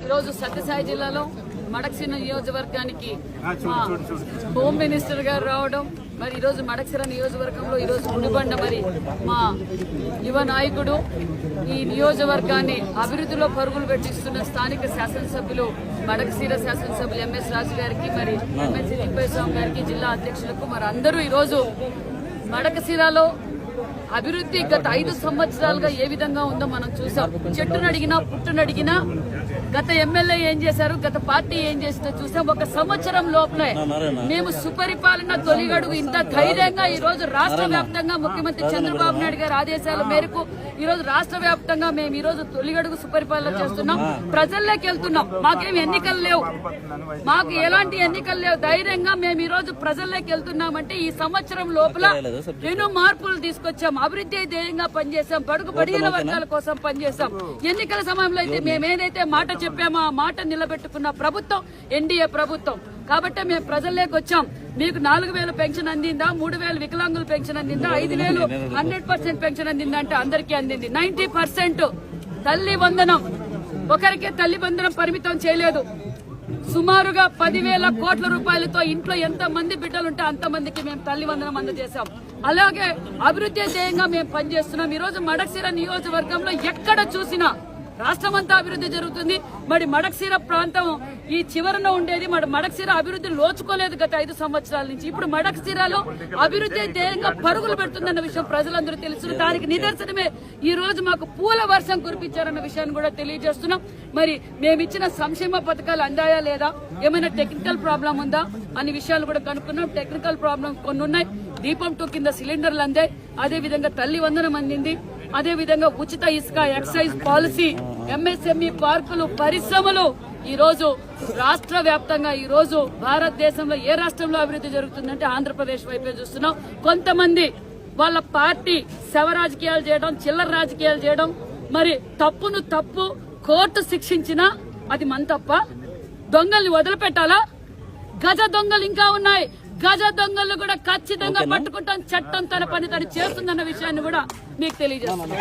ఈరోజు సత్యసాయి జిల్లాలో మడక్సిర నియోజకవర్గానికి హోమ్ మినిస్టర్ గారు రావడం, మరి ఈరోజు మడక్సిర నియోజకవర్గంలో ఈరోజు గుడిబండ మరి మా యువ నాయకుడు ఈ నియోజకవర్గాన్ని అభివృద్ధిలో పరుగులు పెట్టిస్తున్న స్థానిక శాసనసభ్యులు మడక్సిర శాసనసభ్యులు ఎంఎస్ రాజు గారికి, మరి ఎమ్మెల్సీ తిప్పేస్వామి గారికి, జిల్లా అధ్యక్షులకు, మరి అందరూ ఈరోజు మడకశిరలో అభివృద్ధి గత 5 సంవత్సరాలుగా ఏ విధంగా ఉందో మనం చూసాం. చెట్టునడిగినా పుట్టునడిగినా గత ఎమ్మెల్యే ఏం చేశారు, గత పార్టీ ఏం చేసిందో చూసాం. ఒక సంవత్సరం లోపలే మేము సుపరిపాలన తొలిగడుగు ఇంత ధైర్యంగా ఈ రోజు రాష్ట్ర వ్యాప్తంగా ముఖ్యమంత్రి చంద్రబాబు నాయుడు గారి ఆదేశాల మేరకు ఈ రోజు రాష్ట్ర వ్యాప్తంగా మేము ఈ రోజు తొలిగడుగు సుపరిపాలన చేస్తున్నాం. ప్రజల్లోకి వెళ్తున్నాం. మాకేం ఎన్నికలు లేవు, మాకు ఎలాంటి ఎన్నికలు లేవు. ధైర్యంగా మేము ఈ రోజు ప్రజల్లోకి వెళ్తున్నామంటే ఈ సంవత్సరం లోపల ఎన్నో మార్పులు తీసుకొచ్చాం. అభివృద్ధి ధ్యేయంగా పనిచేశాం. బడుగు బడిగిన వర్గాల కోసం పనిచేశాం. ఎన్నికల సమయంలో అయితే మేము ఏదైతే మాట చెప్పామో ఆ మాట నిలబెట్టుకున్న ప్రభుత్వం ఎన్డీఏ ప్రభుత్వం. కాబట్టి మేము ప్రజల్లోకి వచ్చాం. మీకు 4,000 పెన్షన్ అందిందా, 3,000 వికలాంగుల పెన్షన్ అందిందా, 5,000 100% పెన్షన్ అందిందా అంటే అందరికీ అందింది. 90% తల్లి వందనం, ఒకరికే తల్లి వందనం పరిమితం చేయలేదు. సుమారుగా 10,000 కోట్ల రూపాయలతో ఇంట్లో ఎంత మంది బిడ్డలుంటే అంతమందికి మేము తల్లి వందనం అందజేశాం. అలాగే అభివృద్ధి ధ్యేయంగా మేము పనిచేస్తున్నాం. ఈ రోజు మడక్సిర నియోజకవర్గంలో ఎక్కడ చూసినా రాష్ట్రమంతా అభివృద్ధి జరుగుతుంది. మరి మడక్సిర ప్రాంతం ఈ చివరన ఉండేది. మరి మడక్సిర అభివృద్ధి లోచుకోలేదు గత 5 సంవత్సరాల నుంచి. ఇప్పుడు మడక్సిరలో అభివృద్ధి ధ్యేయంగా పరుగులు పెడుతుందన్న విషయం ప్రజలందరూ తెలుసు. దానికి నిదర్శనమే ఈ రోజు మాకు పూల వర్షం కురిపించారన్న విషయాన్ని కూడా తెలియజేస్తున్నాం. మరి మేమిచ్చిన సంక్షేమ పథకాలు అందాయా లేదా, ఏమైనా టెక్నికల్ ప్రాబ్లం ఉందా అనే విషయాలు కూడా కనుక్కున్నాం. టెక్నికల్ ప్రాబ్లం కొన్ని ఉన్నాయి. దీపం 2 కింద సిలిండర్లు అందాయి. అదేవిధంగా తల్లి వందనం అందింది. అదేవిధంగా ఉచిత ఇసుక, ఎక్సైజ్ పాలసీ, ఎంఎస్ఎంఈ పార్కులు, పరిశ్రమలు ఈ రోజు రాష్ట్ర వ్యాప్తంగా ఈ రోజు భారతదేశంలో ఏ రాష్ట్రంలో అభివృద్ధి జరుగుతుందంటే ఆంధ్రప్రదేశ్ వైపే చూస్తున్నాం. కొంతమంది వాళ్ళ పార్టీ శవ రాజకీయాలు చేయడం, చిల్లర రాజకీయాలు చేయడం, మరి తప్పును తప్పు కోర్టు శిక్షించినా అది మన తప్ప. దొంగల్ని వదిలిపెట్టాలా? గజ దొంగలు ఇంకా ఉన్నాయి. గజ దొంగలు కూడా ఖచ్చితంగా పట్టుకుంటాం. చట్టం తన పని తను చేస్తుందన్న విషయాన్ని కూడా మీకు తెలియజేస్తున్నాం.